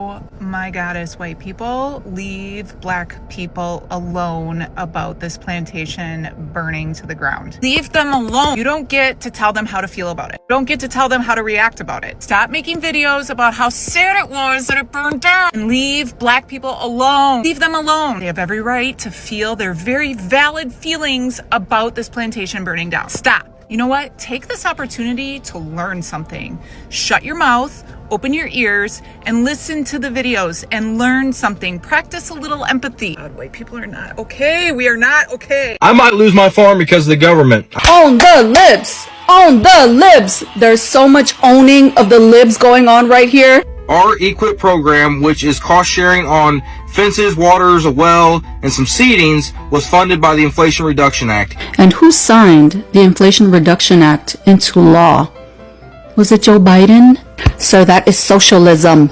My goddess, white people, leave black people alone about this plantation burning to the ground. Leave them alone. You don't get to tell them how to feel about it. You don't get to tell them how to react about it. Stop making videos about how sad it was that it burned down, and leave black people alone. Leave them alone. They have every right to feel their very valid feelings about this plantation burning down. Stop. You know what? Take this opportunity to learn something. Shut your mouth, open your ears, and listen to the videos and learn something. Practice a little empathy. God, white people are not okay. We are not okay. I might lose my farm because of the government. Own the libs! Own the libs! There's so much owning of the libs going on right here. Our EQIP program, which is cost sharing on fences, waters, a well, and some seedings, was funded by the Inflation Reduction Act. And who signed the Inflation Reduction Act into law? Was it Joe Biden? Sir, that is socialism,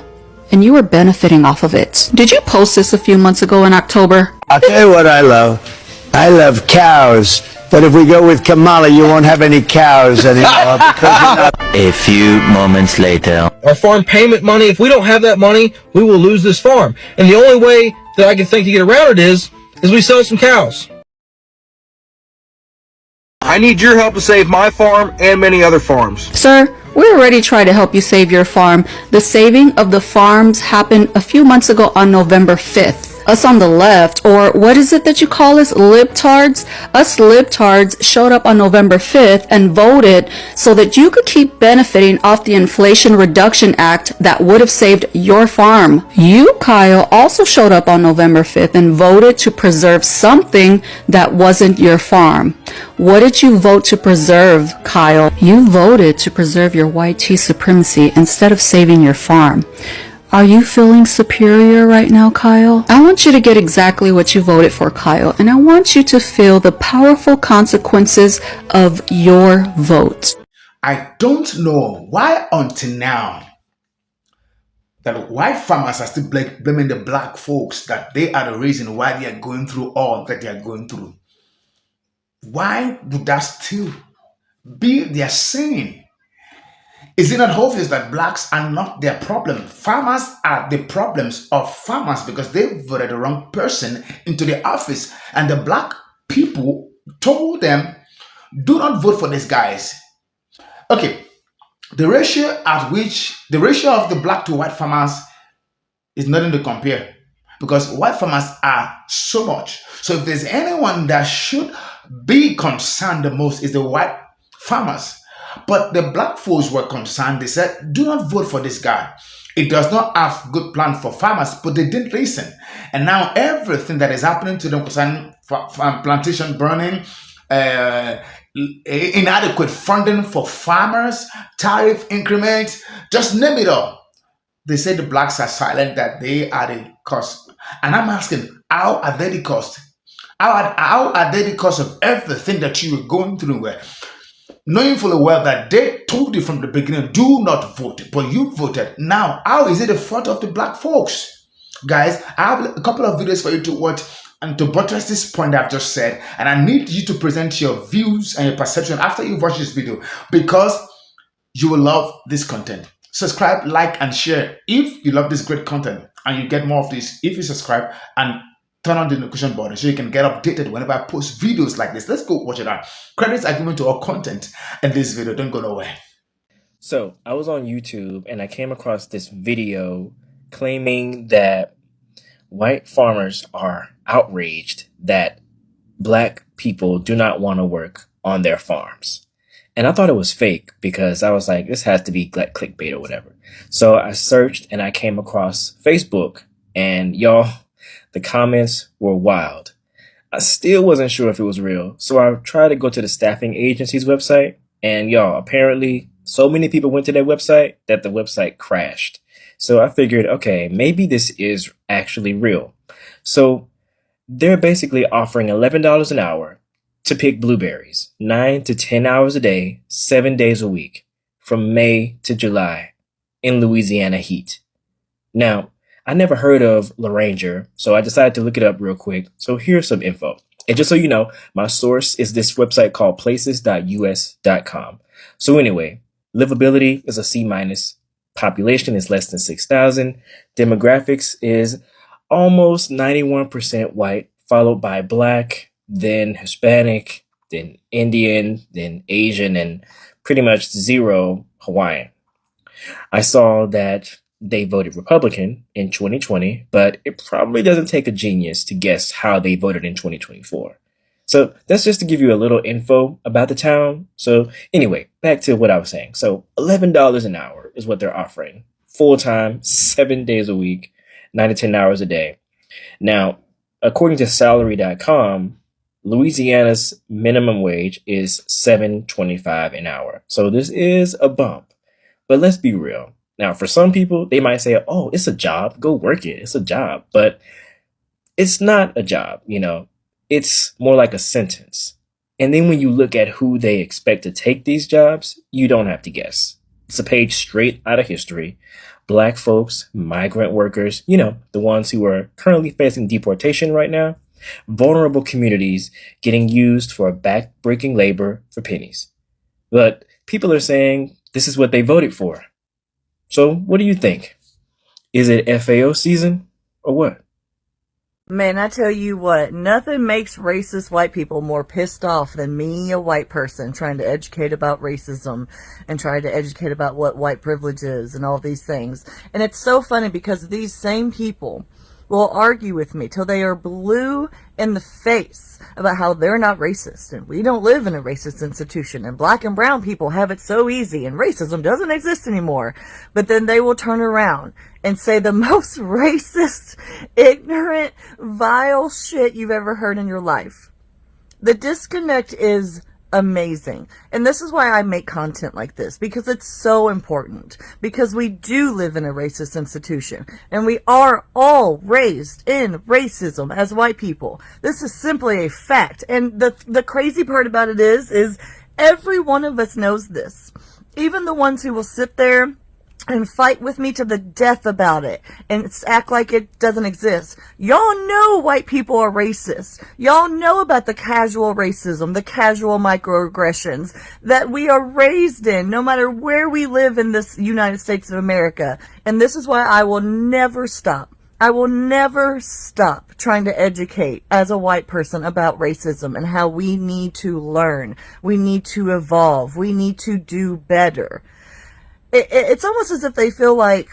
and you were benefiting off of it. Did you post this a few months ago in October? I'll tell you what I love. I love cows. But if we go with Kamala, you won't have any cows anymore because you're not. A few moments later. Our farm payment money, if we don't have that money, we will lose this farm. And the only way that I can think to get around it is we sell some cows. I need your help to save my farm and many other farms. Sir, we already tried to help you save your farm. The saving of the farms happened a few months ago on November 5th. Us on the left, or what is it that you call us, libtards? Us libtards showed up on November 5th and voted so that you could keep benefiting off the Inflation Reduction Act that would have saved your farm. You, Kyle, also showed up on November 5th and voted to preserve something that wasn't your farm. What did you vote to preserve, Kyle? You voted to preserve your white tea supremacy instead of saving your farm. Are you feeling superior right now, Kyle? I want you to get exactly what you voted for, Kyle, and I want you to feel the powerful consequences of your vote. I don't know why until now that white farmers are still blaming the black folks that they are the reason why they are going through all that they are going through. Why would that still be their sin? Is it not obvious that blacks are not their problem? Farmers are the problems of farmers because they voted the wrong person into the office. And the black people told them, do not vote for these guys. Okay, the ratio of the black to white farmers is nothing to compare because white farmers are so much. So if there's anyone that should be concerned the most is the white farmers. But the black folks were concerned. They said, do not vote for this guy. It does not have good plan for farmers, but they didn't listen. And now everything that is happening to them concerning plantation burning, inadequate funding for farmers, tariff increments, just name it all. They say the blacks are silent, that they are the cause. And I'm asking, how are they the cause? How are they the cause of everything that you were going through? Knowing fully well that they told you from the beginning, do not vote, but you voted. Now, how is it the fault of the black folks? Guys, I have a couple of videos for you to watch and to buttress this point I've just said. And I need you to present your views and your perception after you watch this video because you will love this content. Subscribe, like, and share if you love this great content and you get more of this if you subscribe and turn on the notification button so you can get updated whenever I post videos like this. Let's go watch it out. Credits are given to our content in this video. Don't go nowhere. So I was on YouTube and I came across this video claiming that white farmers are outraged that black people do not want to work on their farms. And I thought it was fake because I was like, this has to be like clickbait or whatever. So I searched and I came across Facebook and y'all, the comments were wild. I still wasn't sure if it was real. So I tried to go to the staffing agency's website and y'all, apparently so many people went to their website that the website crashed. So I figured, okay, maybe this is actually real. So they're basically offering $11 an hour to pick blueberries, 9 to 10 hours a day, 7 days a week, from May to July in Louisiana heat. Now, I never heard of LaRanger, so I decided to look it up real quick. So here's some info. And just so you know, my source is this website called places.us.com. So anyway, livability is a C-, Population is less than 6,000. Demographics is almost 91% white, followed by Black, then Hispanic, then Indian, then Asian, and pretty much zero Hawaiian. I saw that they voted Republican in 2020, but it probably doesn't take a genius to guess how they voted in 2024. So that's just to give you a little info about the town. So anyway, back to what I was saying. So $11 an hour is what they're offering. Full-time, 7 days a week, 9 to 10 hours a day. Now, according to salary.com, Louisiana's minimum wage is $7.25 an hour. So this is a bump. But let's be real. Now, for some people, they might say, oh, it's a job. Go work it. It's a job. But it's not a job, you know. It's more like a sentence. And then when you look at who they expect to take these jobs, you don't have to guess. It's a page straight out of history. Black folks, migrant workers, you know, the ones who are currently facing deportation right now. Vulnerable communities getting used for back-breaking labor for pennies. But people are saying this is what they voted for. So what do you think? Is it FAO season or what? Man, I tell you what, nothing makes racist white people more pissed off than me, a white person, trying to educate about racism and trying to educate about what white privilege is and all these things. And it's so funny because these same people will argue with me till they are blue in the face about how they're not racist and we don't live in a racist institution and black and brown people have it so easy and racism doesn't exist anymore. But then they will turn around and say the most racist, ignorant, vile shit you've ever heard in your life. The disconnect is amazing. And this is why I make content like this, because it's so important. Because we do live in a racist institution. And we are all raised in racism as white people. This is simply a fact. And the crazy part about it is every one of us knows this. Even the ones who will sit there and fight with me to the death about it and act like it doesn't exist. Y'all know white people are racist. Y'all know about the casual racism, the casual microaggressions that we are raised in no matter where we live in this United States of America. And this is why I will never stop. I will never stop trying to educate as a white person about racism and how we need to learn. We need to evolve. We need to do better. It's almost as if they feel like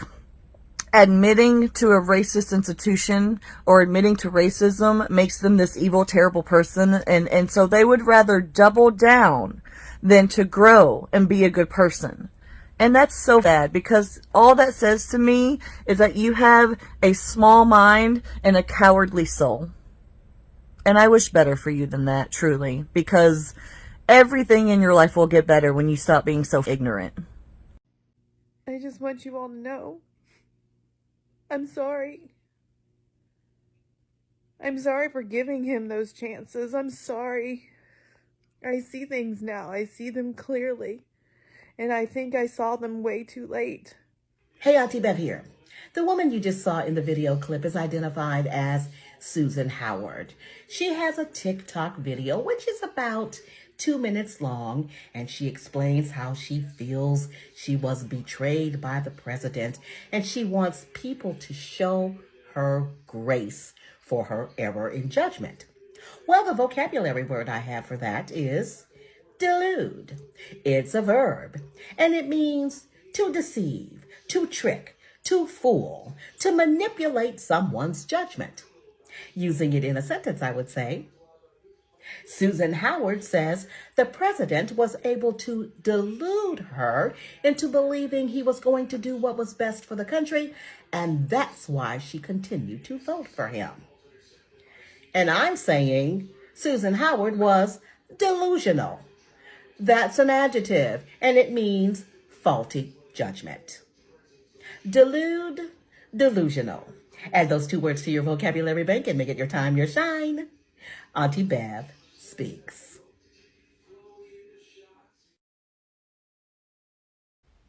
admitting to a racist institution or admitting to racism makes them this evil, terrible person. And so they would rather double down than to grow and be a good person. And that's so bad because all that says to me is that you have a small mind and a cowardly soul. And I wish better for you than that, truly, because everything in your life will get better when you stop being so ignorant. I just want you all to know, I'm sorry. I'm sorry for giving him those chances. I'm sorry. I see things now. I see them clearly. And I think I saw them way too late. Hey, Auntie Bev here. The woman you just saw in the video clip is identified as Susan Howard. She has a TikTok video, which is about 2 minutes long, and she explains how she feels she was betrayed by the president, and she wants people to show her grace for her error in judgment. Well, the vocabulary word I have for that is delude. It's a verb, and it means to deceive, to trick, to fool, to manipulate someone's judgment. Using it in a sentence, I would say, Susan Howard says the president was able to delude her into believing he was going to do what was best for the country, and that's why she continued to vote for him. And I'm saying Susan Howard was delusional. That's an adjective, and it means faulty judgment. Delude, delusional. Add those two words to your vocabulary bank and make it your time, your shine. Auntie Bev speaks.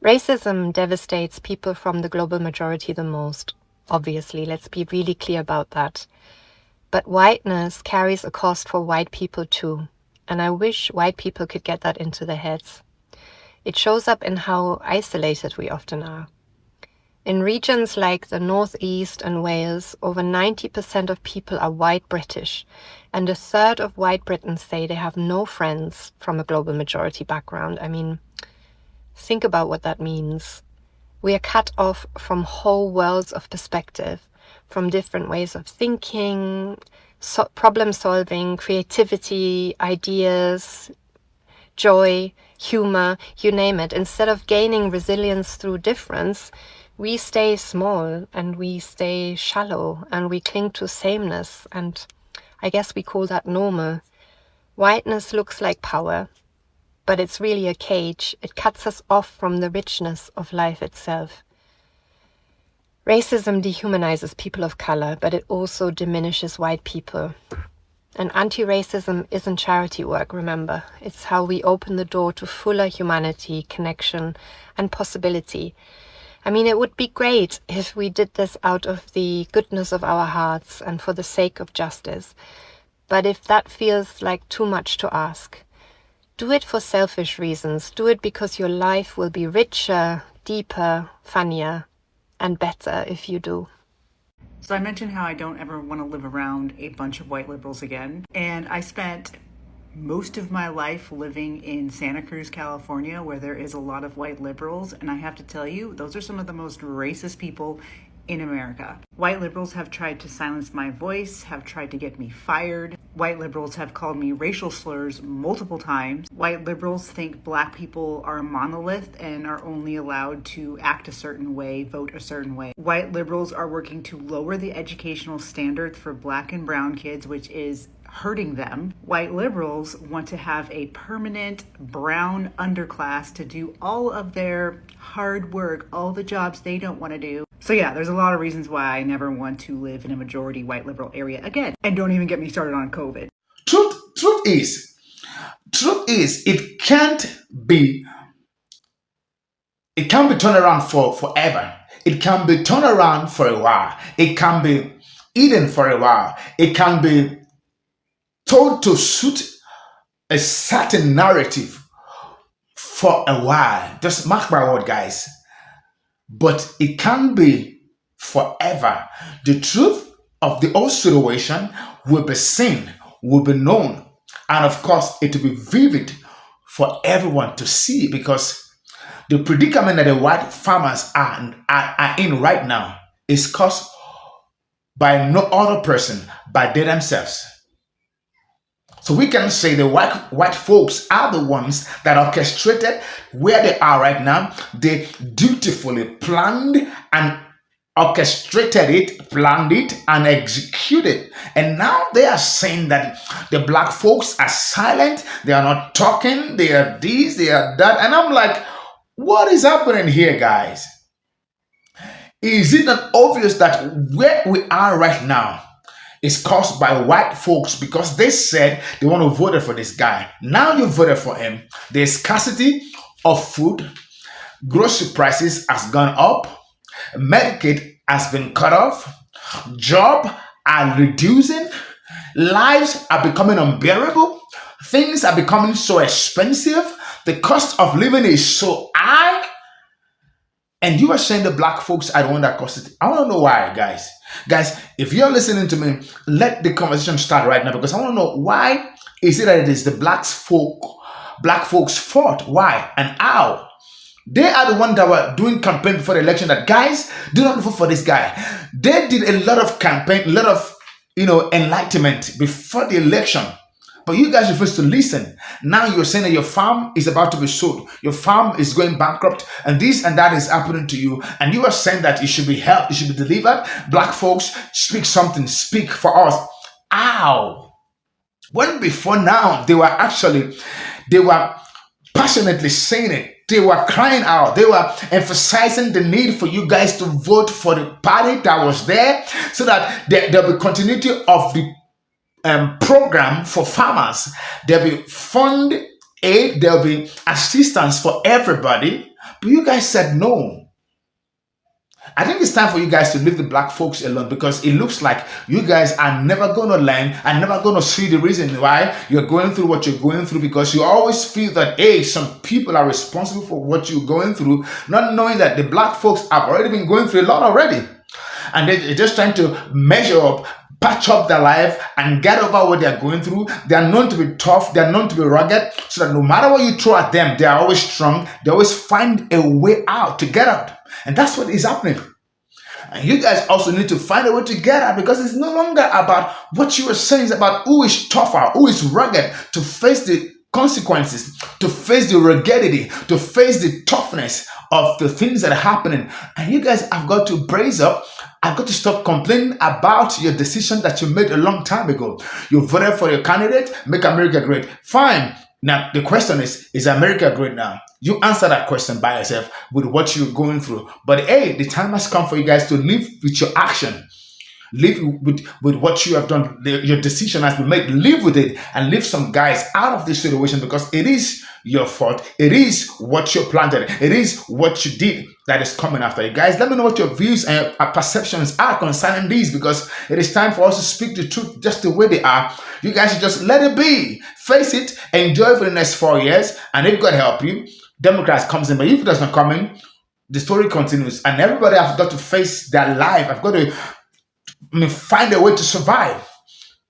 Racism devastates people from the global majority the most. Obviously, let's be really clear about that. But whiteness carries a cost for white people too. And I wish white people could get that into their heads. It shows up in how isolated we often are. In regions like the Northeast and Wales, over 90% of people are white British, and a third of white Britons say they have no friends from a global majority background. I mean, think about what that means. We are cut off from whole worlds of perspective, from different ways of thinking, problem solving, creativity, ideas, joy, humor, you name it. Instead of gaining resilience through difference, we stay small and we stay shallow and we cling to sameness, and I guess we call that normal. Whiteness looks like power, but it's really a cage. It cuts us off from the richness of life itself. Racism dehumanizes people of color, but it also diminishes white people. And anti-racism isn't charity work, remember. It's how we open the door to fuller humanity, connection, and possibility. I mean, it would be great if we did this out of the goodness of our hearts and for the sake of justice. But if that feels like too much to ask, do it for selfish reasons. Do it because your life will be richer, deeper, funnier, and better if you do. So I mentioned how I don't ever want to live around a bunch of white liberals again. And I spent most of my life living in Santa Cruz, California, where there is a lot of white liberals. And I have to tell you, those are some of the most racist people in America. White liberals have tried to silence my voice, have tried to get me fired. White liberals have called me racial slurs multiple times. White liberals think black people are a monolith and are only allowed to act a certain way, vote a certain way. White liberals are working to lower the educational standards for black and brown kids, which is hurting them. White liberals want to have a permanent brown underclass to do all of their hard work, all the jobs they don't want to do. So yeah, there's a lot of reasons why I never want to live in a majority white liberal area again. And don't even get me started on COVID. Truth is, it can't be turned around for forever. It can be turned around for a while. It can be eaten for a while. It can be told to suit a certain narrative for a while. Just mark my word, guys. But it can be forever. The truth of the whole situation will be seen, will be known, and of course it will be vivid for everyone to see, because the predicament that the white farmers are in right now is caused by no other person but they themselves. So we can say the white folks are the ones that orchestrated where they are right now. They dutifully planned and orchestrated it, planned it, and executed. And now they are saying that the black folks are silent. They are not talking. They are this, they are that. And I'm like, what is happening here, guys? Is it not obvious that where we are right now is caused by white folks because they said they want to vote for this guy? Now you voted for him. There's scarcity of food. Grocery prices has gone up. Medicaid has been cut off. Jobs are reducing. Lives are becoming unbearable. Things are becoming so expensive. The cost of living is so high. And you are saying the black folks are the one that caused it. I want to know why, guys. Guys, if you're listening to me, let the conversation start right now, because I want to know why is it that it is the black folks' fault? Why and how? They are the ones that were doing campaign before the election that, guys, do not vote for this guy. They did a lot of campaign, a lot of enlightenment before the election. But you guys refuse to listen. Now you're saying that your farm is about to be sold. Your farm is going bankrupt, and this and that is happening to you. And you are saying that it should be helped, it should be delivered. Black folks, speak something, speak for us. Ow! When before now, they were passionately saying it. They were crying out. They were emphasizing the need for you guys to vote for the party that was there, so that there'll be continuity of the program for farmers. There'll be fund aid, there'll be assistance for everybody. But you guys said no. I think it's time for you guys to leave the black folks alone, because it looks like you guys are never going to learn and never going to see the reason why you're going through what you're going through, because you always feel that, hey, some people are responsible for what you're going through, not knowing that the black folks have already been going through a lot already. And they're just trying to measure up, patch up their life, and get over what they're going through. They are known to be tough. They are known to be rugged, so that no matter what you throw at them, they are always strong. They always find a way out to get out. And that's what is happening. And you guys also need to find a way to get out, because it's no longer about what you were saying. It's about who is tougher, who is rugged to face the consequences, to face the ruggedity, to face the toughness of the things that are happening. And you guys have got to brace up. I've got to stop complaining about your decision that you made a long time ago. You voted for your candidate, make America great. Fine. Now, the question is America great now? You answer that question by yourself with what you're going through. But hey, the time has come for you guys to live with your action. Live with what you have done. Your decision has been made. Live with it and leave some guys out of this situation, because it is your fault. It is what you planted. It is what you did that is coming after you. Guys, let me know what your views and perceptions are concerning these, because it is time for us to speak the truth just the way they are. You guys should just let it be. Face it. Enjoy for the next 4 years. And if God help you, Democrats comes in. But if it does not come in, the story continues. And everybody has got to face their life. I've got to find a way to survive.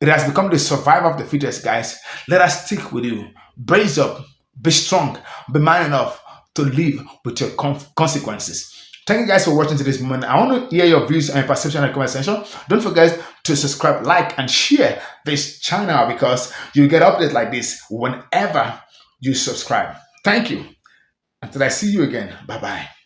It has become the survival of the fittest, guys. Let us stick with you. Brace up. Be strong. Be man enough to live with your consequences. Thank you guys for watching to this moment. I want to hear your views and perception in the comment section. Don't forget to subscribe, like, and share this channel, because you get updates like this whenever you subscribe. Thank you. Until I see you again. Bye-bye.